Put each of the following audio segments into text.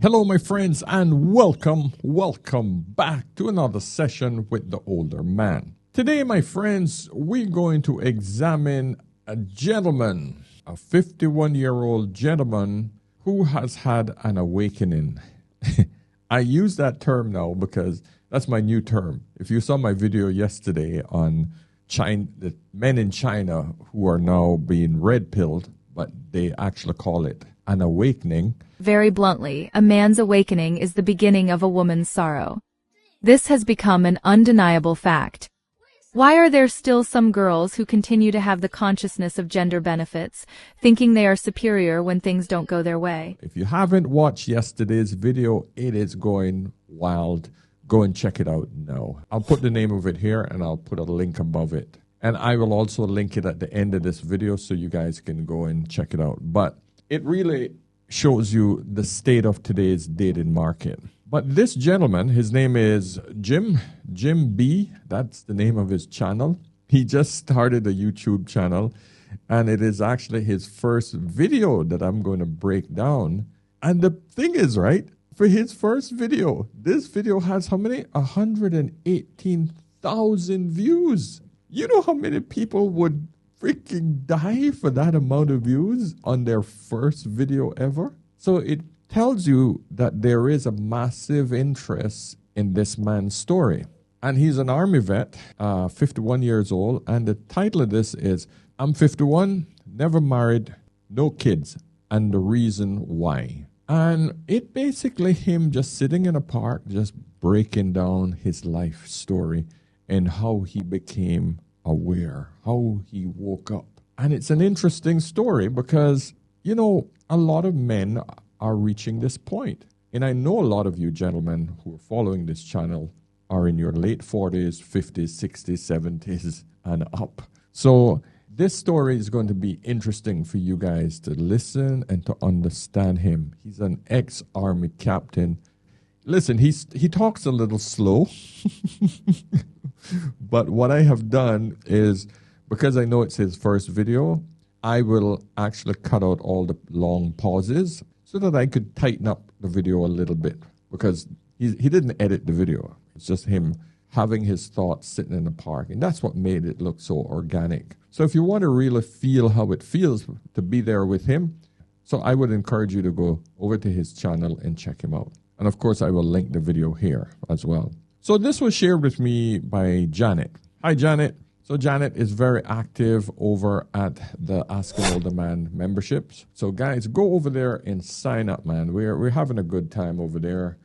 Hello, my friends, and welcome back to another session with the older man. Today, my friends, we're going to examine a gentleman, a 51-year-old gentleman who has had an awakening. I use that term now because that's my new term. If you saw my video yesterday on China, the men in China who are now being red-pilled, but they actually call it an awakening. Very bluntly, a man's awakening is the beginning of a woman's sorrow. This has become an undeniable fact. Why are there still some girls who continue to have the consciousness of gender benefits, thinking they are superior when things don't go their way? If you haven't watched yesterday's video, it is going wild. Go and check it out now. I'll put the name of it here and I'll put a link above it. And I will also link it at the end of this video so you guys can go and check it out. But it really shows you the state of today's dating market. But this gentleman, his name is Jim B. That's the name of his channel. He just started a YouTube channel, and it is actually his first video that I'm going to break down. And the thing is, right, for his first video, this video has how many? 118,000 views. You know how many people would freaking die for that amount of views on their first video ever? So it tells you that there is a massive interest in this man's story. And he's an army vet, 51 years old. And the title of this is, I'm 51, never married, no kids, and the reason why. And it basically him just sitting in a park, just breaking down his life story and how he became aware, how he woke up. And it's an interesting story because, you know, a lot of men are reaching this point. And I know a lot of you gentlemen who are following this channel are in your late 40s, 50s, 60s, 70s, and up. So this story is going to be interesting for you guys to listen and to understand him. He's an ex-army captain. Listen, he talks a little slow. But what I have done is, because I know it's his first video, I will actually cut out all the long pauses so that I could tighten up the video a little bit, because he didn't edit the video. It's just him having his thoughts sitting in the park, and that's what made it look so organic. So if you want to really feel how it feels to be there with him, so I would encourage you to go over to his channel and check him out. And of course, I will link the video here as well. So this was shared with me by Janet. Hi, Janet. So Janet is very active over at the Ask an Older Man memberships. So guys, go over there and sign up, man. We're having a good time over there.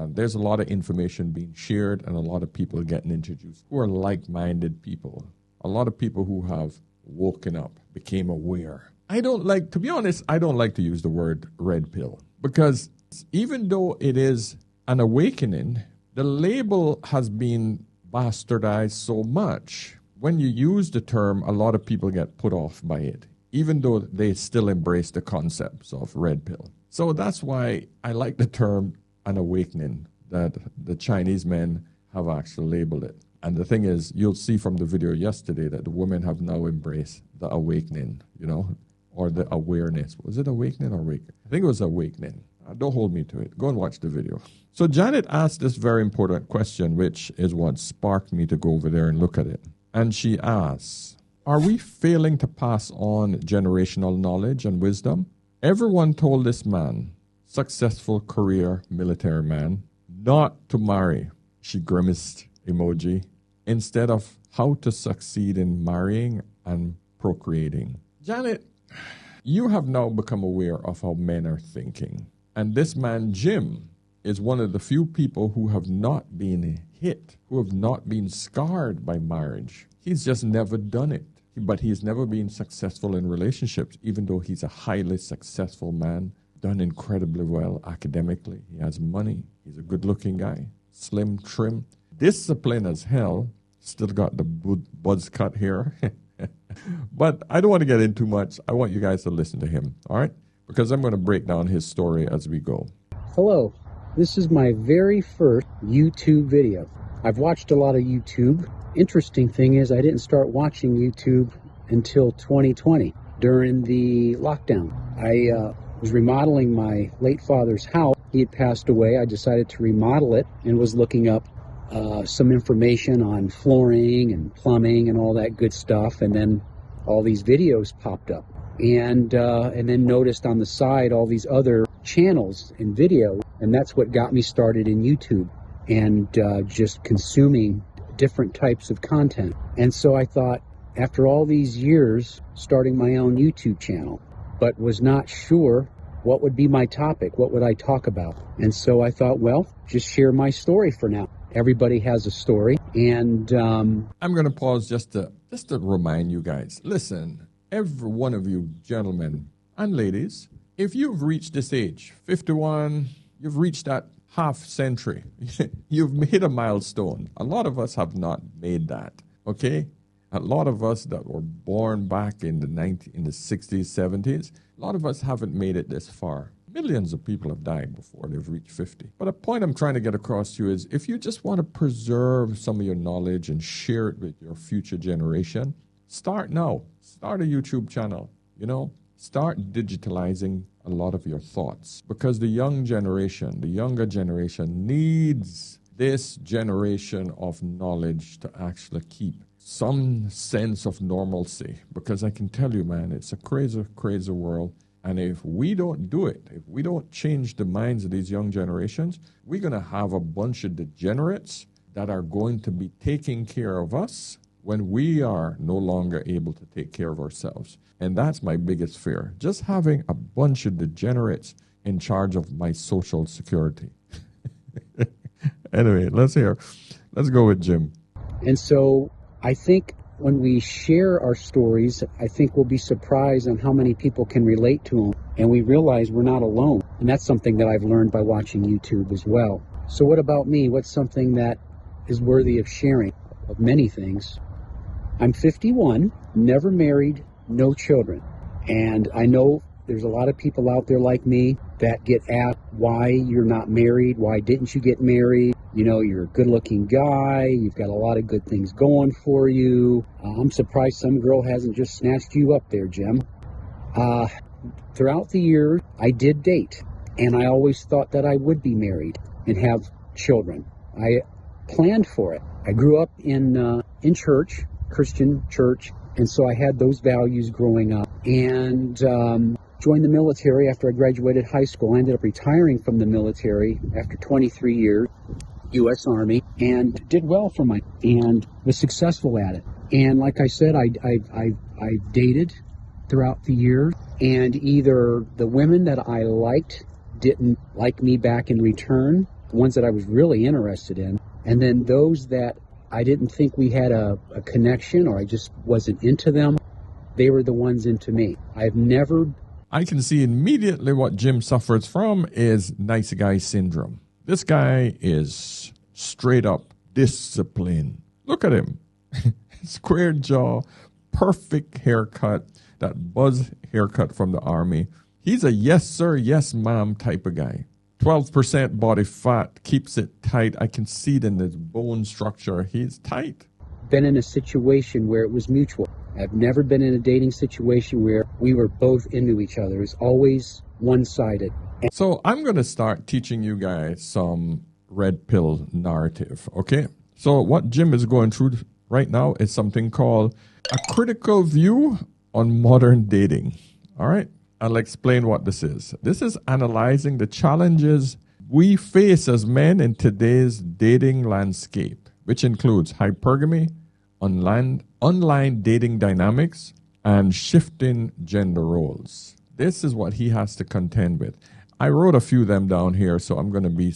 There's a lot of information being shared and a lot of people getting introduced who are like-minded people. A lot of people who have woken up, became aware. To be honest, I don't like to use the word red pill, because even though it is an awakening, the label has been bastardized so much. When you use the term, a lot of people get put off by it, even though they still embrace the concepts of red pill. So that's why I like the term an awakening, that the Chinese men have actually labeled it. And the thing is, you'll see from the video yesterday that the women have now embraced the awakening, you know, or the awareness. Was it awakening or awakening? I think it was awakening. Don't hold me to it. Go and watch the video. So Janet asked this very important question, which is what sparked me to go over there and look at it. And she asks, are we failing to pass on generational knowledge and wisdom? Everyone told this man, successful career military man, not to marry. She grimaced emoji. Instead of how to succeed in marrying and procreating. Janet, you have now become aware of how men are thinking. And this man, Jim, is one of the few people who have not been hit, who have not been scarred by marriage. He's just never done it. But he's never been successful in relationships, even though he's a highly successful man, done incredibly well academically. He has money. He's a good-looking guy, slim, trim, disciplined as hell. Still got the buzz cut here. But I don't want to get in too much. I want you guys to listen to him, all right? Because I'm going to break down his story as we go. Hello, this is my very first YouTube video. I've watched a lot of YouTube. Interesting thing is I didn't start watching YouTube until 2020 during the lockdown. I was remodeling my late father's house. He had passed away. I decided to remodel it and was looking up some information on flooring and plumbing and all that good stuff. And then all these videos popped up. And then noticed on the side all these other channels and video. And that's what got me started in YouTube and just consuming different types of content. And so I thought, after all these years, starting my own YouTube channel, but was not sure what would be my topic, what would I talk about. And so I thought, well, just share my story for now. Everybody has a story. And I'm going to pause just to remind you guys. Listen, every one of you gentlemen and ladies, if you've reached this age, 51, you've reached that half century, you've hit a milestone. A lot of us have not made that, okay? A lot of us that were born back in the 60s, 70s, a lot of us haven't made it this far. Millions of people have died before they've reached 50. But a point I'm trying to get across to you is if you just want to preserve some of your knowledge and share it with your future generation, start now. Start a YouTube channel, Start digitalizing a lot of your thoughts because the younger generation needs this generation of knowledge to actually keep some sense of normalcy, because I can tell you, man, it's a crazy, crazy world. And if we don't do it, if we don't change the minds of these young generations, we're going to have a bunch of degenerates that are going to be taking care of us when we are no longer able to take care of ourselves. And that's my biggest fear, just having a bunch of degenerates in charge of my social security. Anyway, let's go with Jim. And so I think when we share our stories, I think we'll be surprised on how many people can relate to them. And we realize we're not alone. And that's something that I've learned by watching YouTube as well. So what about me? What's something that is worthy of sharing? Of many things. I'm 51, never married, no children. And I know there's a lot of people out there like me that get asked why you're not married, why didn't you get married? You're a good-looking guy, you've got a lot of good things going for you. I'm surprised some girl hasn't just snatched you up there, Jim. Throughout the year, I did date, and I always thought that I would be married and have children. I planned for it. I grew up in church, Christian church, and so I had those values growing up. And joined the military after I graduated high school. I ended up retiring from the military after 23 years, U.S. Army, and did well for and was successful at it. And like I said, I dated throughout the year, and either the women that I liked didn't like me back in return, the ones that I was really interested in, and then those that I didn't think we had a connection or I just wasn't into them, they were the ones into me. I can see immediately what Jim suffers from is nice guy syndrome. This guy is straight up disciplined. Look at him. Square jaw, perfect haircut, that buzz haircut from the Army. He's a yes sir, yes ma'am type of guy. 12% body fat, keeps it tight. I can see it in his bone structure. He's tight. Been in a situation where it was mutual. I've never been in a dating situation where we were both into each other. It's always one-sided. So I'm going to start teaching you guys some red pill narrative, okay? So what Jim is going through right now is something called a critical view on modern dating, all right? I'll explain what this is. This is analyzing the challenges we face as men in today's dating landscape, which includes hypergamy, online dating dynamics, and shifting gender roles. This is what he has to contend with. I wrote a few of them down here, so I'm going to be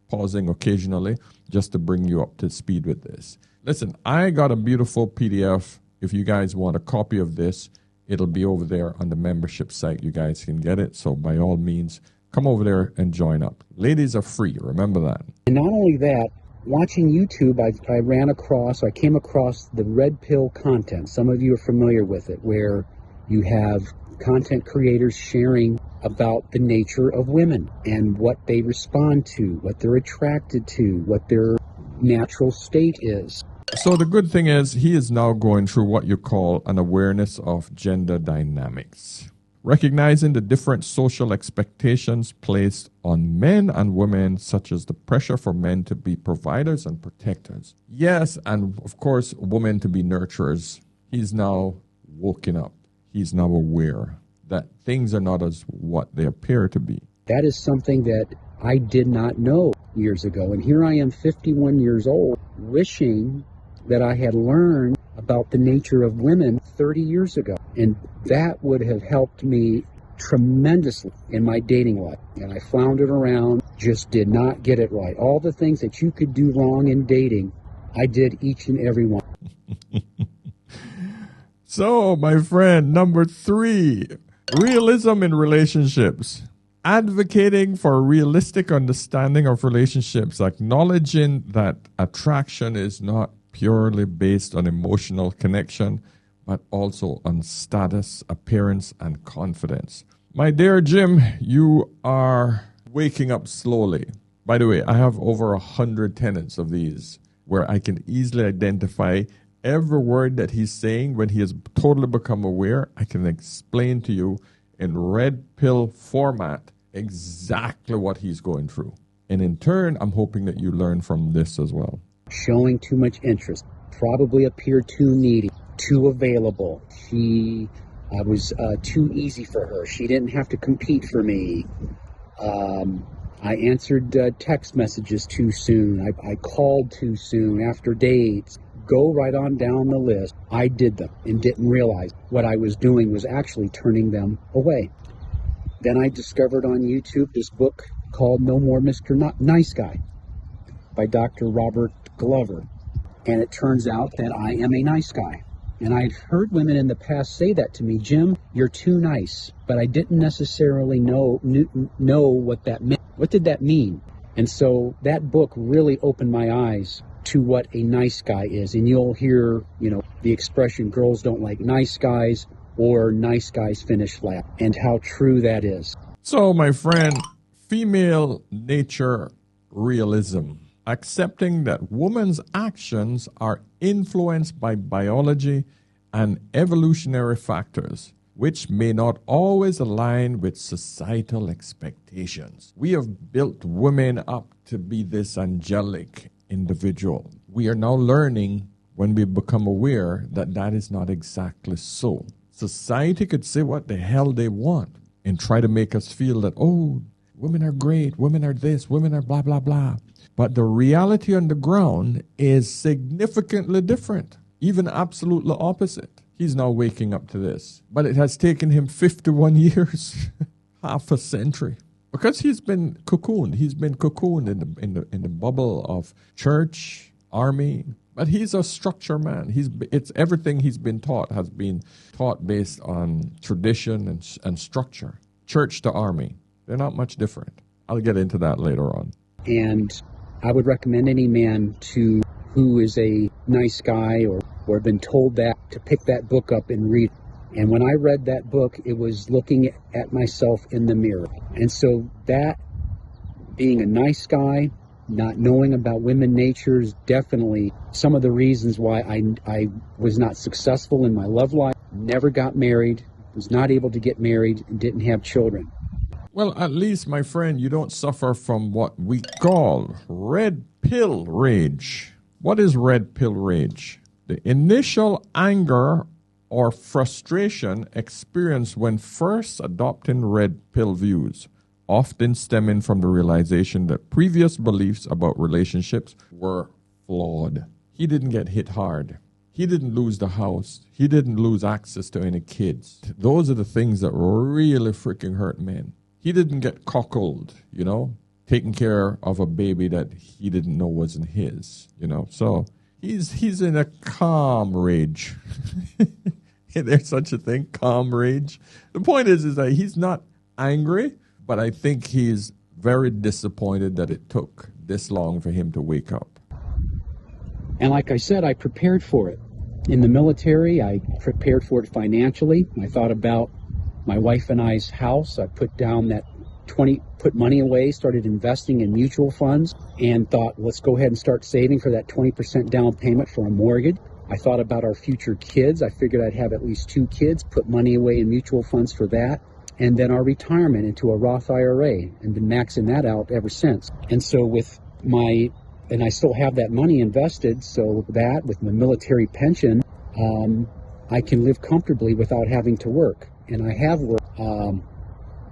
pausing occasionally just to bring you up to speed with this. Listen, I got a beautiful PDF. If you guys want a copy of this, it'll be over there on the membership site. You guys can get it. So by all means, come over there and join up. Ladies are free. Remember that. And not only that, watching YouTube, I came across the red pill content. Some of you are familiar with it, where you have content creators sharing about the nature of women and what they respond to, what they're attracted to, what their natural state is. So the good thing is he is now going through what you call an awareness of gender dynamics. recognizing the different social expectations placed on men and women, such as the pressure for men to be providers and protectors. Yes, and of course, women to be nurturers. He's now woken up. He's now aware that things are not as what they appear to be. That is something that I did not know years ago. And here I am 51 years old, wishing that I had learned about the nature of women 30 years ago. And that would have helped me tremendously in my dating life. And I floundered around, just did not get it right. All the things that you could do wrong in dating, I did each and every one. So, my friend, number 3, realism in relationships. Advocating for a realistic understanding of relationships, acknowledging that attraction is not purely based on emotional connection, but also on status, appearance, and confidence. My dear Jim, you are waking up slowly. By the way, I have over 100 tenets of these where I can easily identify every word that he's saying. When he has totally become aware, I can explain to you in red pill format exactly what he's going through. And in turn, I'm hoping that you learn from this as well. Showing too much interest, probably appeared too needy, too available. I was too easy for her. She didn't have to compete for me. I answered text messages too soon. I called too soon after dates. Go right on down the list. I did them and didn't realize what I was doing was actually turning them away. Then I discovered on YouTube this book called No More Mr. Nice Guy by Dr. Robert Glover. And it turns out that I am a nice guy. And I'd heard women in the past say that to me, Jim, you're too nice. But I didn't necessarily know what that meant. What did that mean? And so that book really opened my eyes to what a nice guy is. And you'll hear, the expression, girls don't like nice guys, or nice guys finish last, and how true that is. So, my friend, female nature realism. Accepting that women's actions are influenced by biology and evolutionary factors, which may not always align with societal expectations. We have built women up to be this angelic individual. We are now learning, when we become aware, that that is not exactly so. Society could say what the hell they want and try to make us feel that, oh, women are great, women are this, women are blah, blah, blah. But the reality on the ground is significantly different, even absolutely opposite. He's now waking up to this. But it has taken him 51 years, half a century. Because he's been cocooned. He's been cocooned in the bubble of church, army. But he's a structure man. It's everything he's been taught has been taught based on tradition and structure. Church to army. They're not much different. I'll get into that later on. And I would recommend any man who is a nice guy or been told that to pick that book up and read. And when I read that book, it was looking at myself in the mirror. And so that, being a nice guy, not knowing about women nature is definitely some of the reasons why I was not successful in my love life, never got married, was not able to get married, and didn't have children. Well, at least, my friend, you don't suffer from what we call red pill rage. What is red pill rage? The initial anger or frustration experienced when first adopting red pill views, often stemming from the realization that previous beliefs about relationships were flawed. He didn't get hit hard. He didn't lose the house. He didn't lose access to any kids. Those are the things that really freaking hurt men. He didn't get cockled, taking care of a baby that he didn't know wasn't his, So he's in a calm rage. There's such a thing, calm rage. The point is that he's not angry, but I think he's very disappointed that it took this long for him to wake up. And like I said, I prepared for it. In the military, I prepared for it financially. I thought about my wife and I's house. I put money away, started investing in mutual funds, and thought, let's go ahead and start saving for that 20% down payment for a mortgage. I thought about our future kids. I figured I'd have at least 2 kids, put money away in mutual funds for that. and then our retirement into a Roth IRA, and been maxing that out ever since. And so and I still have that money invested, so that with my military pension, I can live comfortably without having to work. And I have worked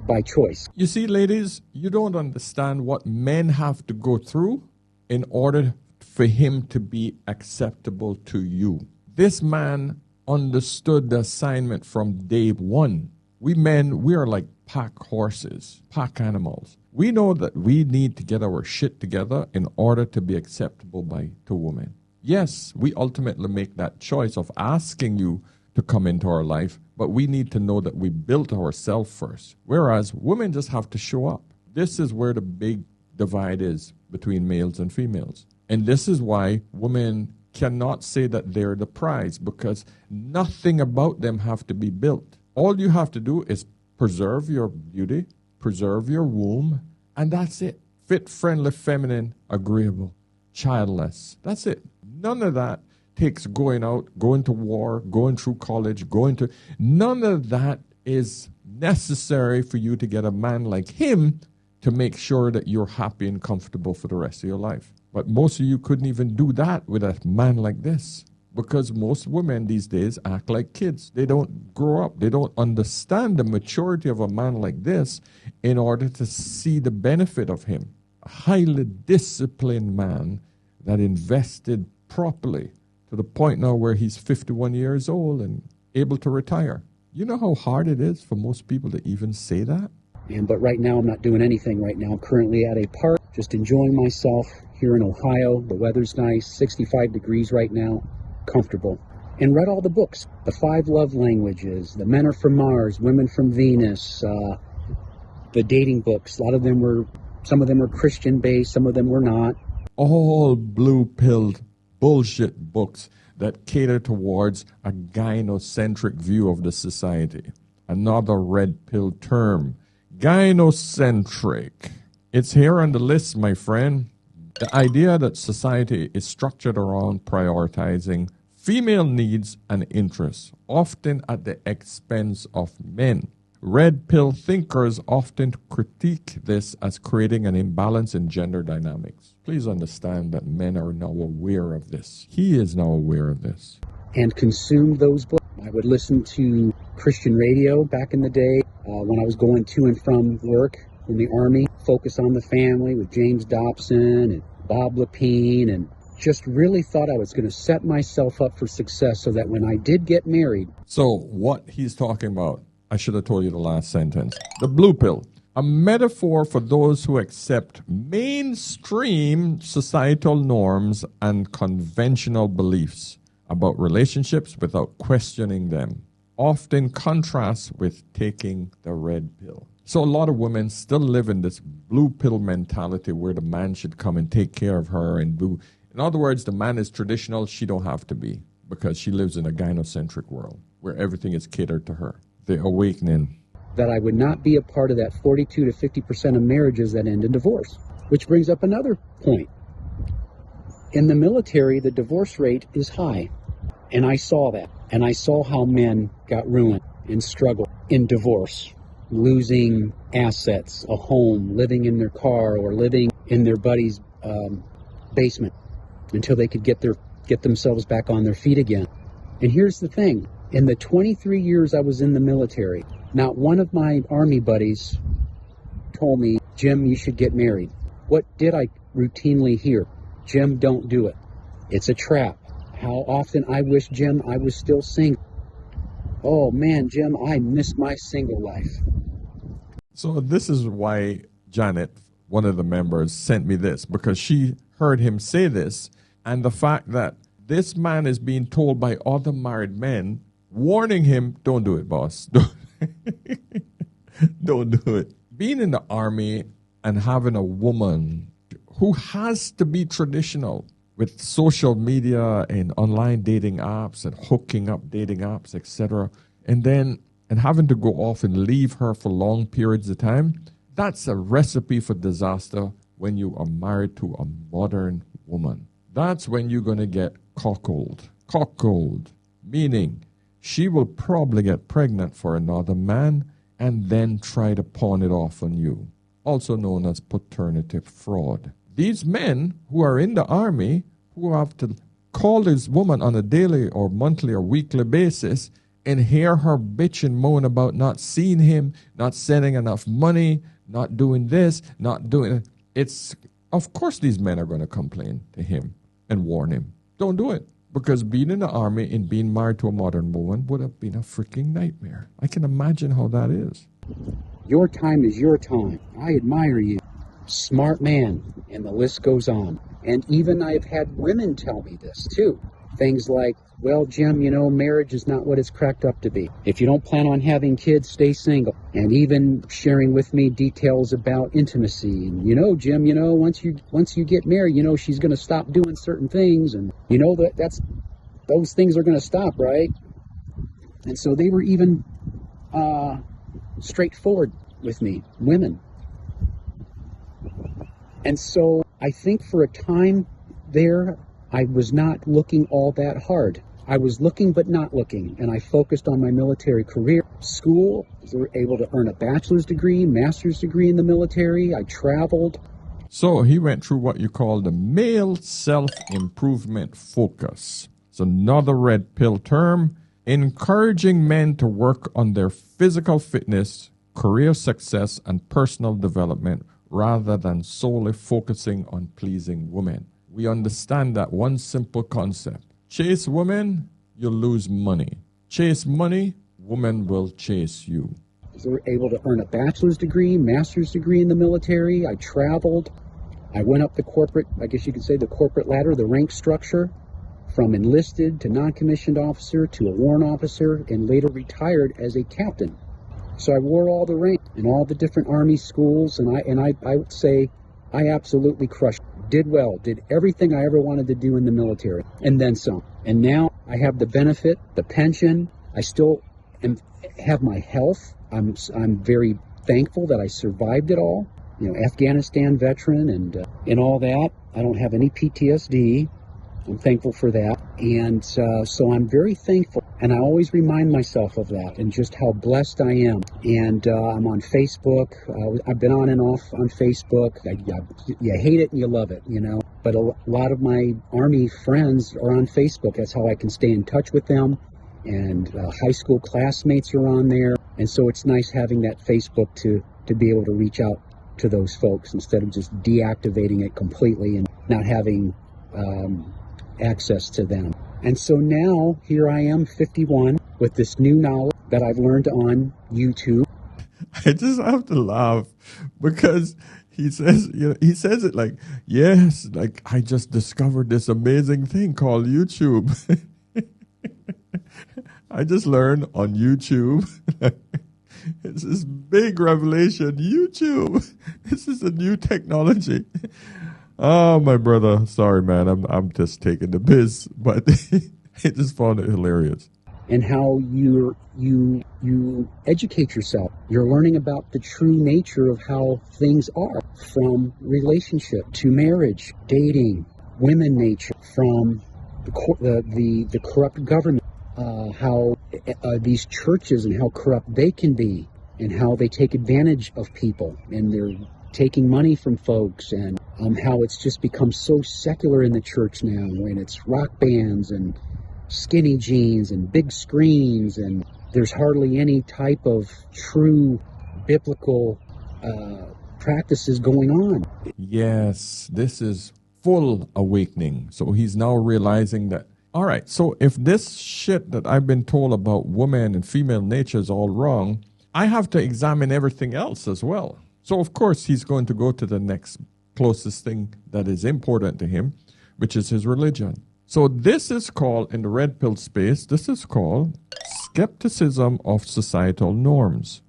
by choice. You see, ladies, you don't understand what men have to go through in order for him to be acceptable to you. This man understood the assignment from day one. We men, we are like pack horses, pack animals. We know that we need to get our shit together in order to be acceptable to women. Yes, we ultimately make that choice of asking you to come into our life, but we need to know that we built ourselves first. Whereas women just have to show up. This is where the big divide is between males and females. And this is why women cannot say that they're the prize, because nothing about them have to be built. All you have to do is preserve your beauty, preserve your womb, and that's it. Fit, friendly, feminine, agreeable, childless. That's it. None of that takes going out, going to war, going through college, none of that is necessary for you to get a man like him to make sure that you're happy and comfortable for the rest of your life. But most of you couldn't even do that with a man like this, because most women these days act like kids. They don't grow up. They don't understand the maturity of a man like this in order to see the benefit of him. A highly disciplined man that invested properly to the point now where he's 51 years old and able to retire. You know how hard it is for most people to even say that? But right now I'm not doing anything right now. I'm currently at a park, just enjoying myself here in Ohio. The weather's nice, 65 degrees right now, comfortable. And read all the books, the 5 love languages, the Men Are From Mars, Women From Venus, the dating books. Some of them were Christian based, some of them were not. All blue-pilled bullshit books that cater towards a gynocentric view of the society. Another red pill term, gynocentric. It's here on the list, my friend. The idea that society is structured around prioritizing female needs and interests, often at the expense of men. Red pill thinkers often critique this as creating an imbalance in gender dynamics. Please understand that men are now aware of this. He is now aware of this. And consumed those books. I would listen to Christian radio back in the day when I was going to and from work in the Army. Focus on the Family with James Dobson and Bob Lepine, and just really thought I was going to set myself up for success so that when I did get married. So what he's talking about, I should have told you the last sentence. The blue pill, a metaphor for those who accept mainstream societal norms and conventional beliefs about relationships without questioning them, often contrasts with taking the red pill. So a lot of women still live in this blue pill mentality where the man should come and take care of her and do. In other words, the man is traditional, she don't have to be, because she lives in a gynocentric world where everything is catered to her. The awakening. That I would not be a part of that 42 to 50% of marriages that end in divorce. Which brings up another point. In the military, the divorce rate is high. And I saw that. And I saw how men got ruined and struggled in divorce. Losing assets, a home, living in their car, or living in their buddy's basement until they could get themselves back on their feet again. And here's the thing. In the 23 years I was in the military, not one of my Army buddies told me, Jim, you should get married. What did I routinely hear? Jim, don't do it. It's a trap. How often I wish, Jim, I was still single. Oh man, Jim, I miss my single life. So this is why Janet, one of the members, sent me this, because she heard him say this, and the fact that this man is being told by other married men, warning him, don't do it, boss. Don't do it. Being in the Army and having a woman who has to be traditional with social media and online dating apps and hooking up dating apps, etc., and having to go off and leave her for long periods of time, that's a recipe for disaster when you are married to a modern woman. That's when you're going to get cuckolded. Cuckold, meaning she will probably get pregnant for another man and then try to pawn it off on you, also known as paternity fraud. These men who are in the army, who have to call this woman on a daily or monthly or weekly basis and hear her bitch and moan about not seeing him, not sending enough money, not doing this, not doing it. It's, of course these men are going to complain to him and warn him. Don't do it. Because being in the army and being married to a modern woman would have been a freaking nightmare. I can imagine how that is. Your time is your time. I admire you. Smart man. And the list goes on. And even I've had women tell me this too. Things like, well, Jim, marriage is not what it's cracked up to be. If you don't plan on having kids, stay single. And even sharing with me details about intimacy. And Jim, once you get married, she's going to stop doing certain things, and those things are going to stop, right? And so they were even straightforward with me, women. And so I think for a time there, I was not looking all that hard. I was looking but not looking, and I focused on my military career. School, I was able to earn a bachelor's degree, master's degree in the military. I traveled. So he went through what you call the male self-improvement focus. It's another red pill term, encouraging men to work on their physical fitness, career success, and personal development rather than solely focusing on pleasing women. We understand that one simple concept. Chase women, you'll lose money. Chase money, women will chase you. I was able to earn a bachelor's degree, master's degree in the military. I traveled. I went up the corporate ladder, the rank structure, from enlisted to non-commissioned officer to a warrant officer, and later retired as a captain. So I wore all the ranks in all the different Army schools, and I would say I absolutely crushed. Did well, did everything I ever wanted to do in the military, and then some. And now I have the benefit, the pension. I still have my health. I'm very thankful that I survived it all. Afghanistan veteran and all that. I don't have any PTSD. I'm thankful for that. And so I'm very thankful. And I always remind myself of that and just how blessed I am. And I'm on Facebook. I've been on and off on Facebook. You hate it and you love it, But a lot of my Army friends are on Facebook. That's how I can stay in touch with them. And high school classmates are on there. And so it's nice having that Facebook to be able to reach out to those folks instead of just deactivating it completely and not having access to them. And so now here I am, 51, with this new knowledge that I've learned on YouTube. I just have to laugh because he says it like, yes, like I just discovered this amazing thing called YouTube. I just learned on YouTube. It's this big revelation. YouTube. This is a new technology. Oh, my brother. Sorry, man. I'm just taking the biz, but I just found it hilarious. And how you educate yourself. You're learning about the true nature of how things are, from relationship to marriage, dating, women nature, from the corrupt government, how these churches and how corrupt they can be, and how they take advantage of people, and they're taking money from folks, and how it's just become so secular in the church now, and it's rock bands and skinny jeans and big screens, and there's hardly any type of true biblical practices going on. Yes, this is full awakening. So he's now realizing that, all right, so if this shit that I've been told about women and female nature is all wrong, I have to examine everything else as well. So of course he's going to go to the next closest thing that is important to him, which is his religion. So this is called, in the red pill space, this is called skepticism of societal norms.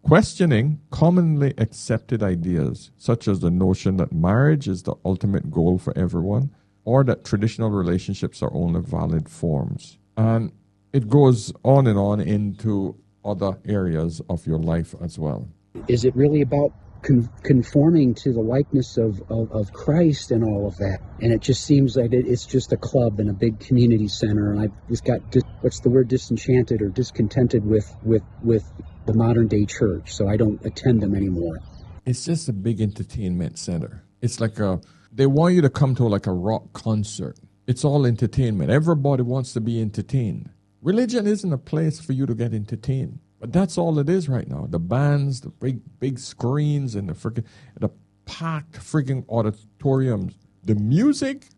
Questioning commonly accepted ideas, such as the notion that marriage is the ultimate goal for everyone, or that traditional relationships are only valid forms. And it goes on and on into other areas of your life as well. Is it really about conforming to the likeness of Christ and all of that? And it just seems like it's just a club and a big community center, and I've just got, what's the word, disenchanted or discontented with the modern day church, so I don't attend them anymore. It's just a big entertainment center. It's like they want you to come to like a rock concert. It's all entertainment. Everybody wants to be entertained. Religion isn't a place for you to get entertained. But that's all it is right now. The bands, the big screens, and the packed freaking auditoriums. The music,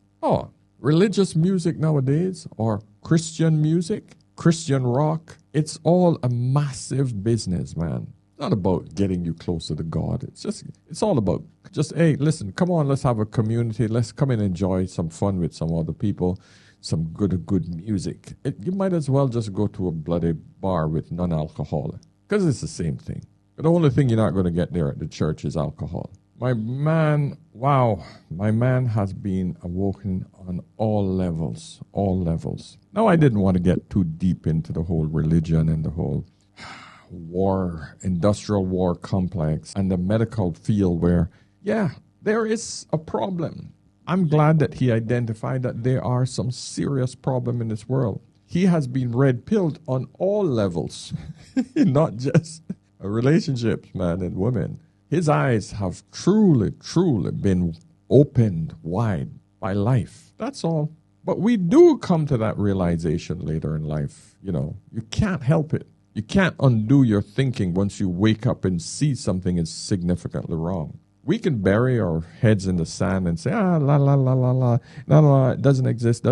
religious music nowadays, or Christian music, Christian rock. It's all a massive business, man. It's not about getting you closer to God. It's all about just, hey, listen, come on, let's have a community. Let's come and enjoy some fun with some other people, some good music. You might as well just go to a bloody bar with non-alcoholic, because it's the same thing. But the only thing you're not going to get there at the church is alcohol. My man has been awoken on all levels. Now, I didn't want to get too deep into the whole religion and the whole industrial war complex and the medical field where, there is a problem. I'm glad that he identified that there are some serious problems in this world. He has been red-pilled on all levels, not just relationships, man and women. His eyes have truly been opened wide by life. That's all. But we do come to that realization later in life. You can't help it. You can't undo your thinking once you wake up and see something is significantly wrong. We can bury our heads in the sand and say, no, it doesn't exist.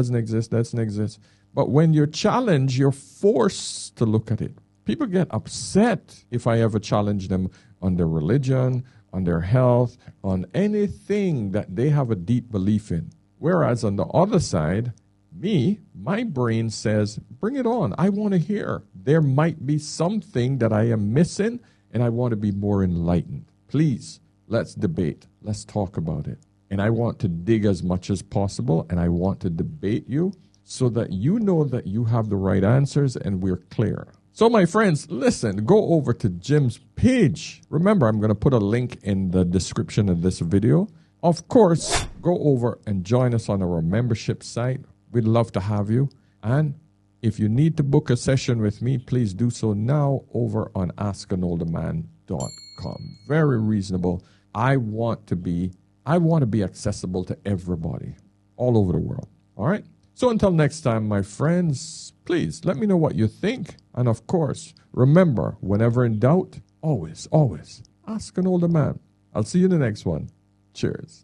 But when you're challenged, you're forced to look at it. People get upset if I ever challenge them on their religion, on their health, on anything that they have a deep belief in. Whereas on the other side, my brain says, bring it on. I want to hear. There might be something that I am missing, and I want to be more enlightened. Please, let's debate. Let's talk about it. And I want to dig as much as possible, and I want to debate you so that you know that you have the right answers and we're clear. So, my friends, listen, go over to Jim's page. Remember, I'm going to put a link in the description of this video. Of course, go over and join us on our membership site. We'd love to have you. And if you need to book a session with me, please do so now over on askanolderman.com. Very reasonable. I want to be accessible to everybody all over the world. All right? So until next time, my friends, please let me know what you think. And of course, remember, whenever in doubt, always ask an older man. I'll see you in the next one. Cheers.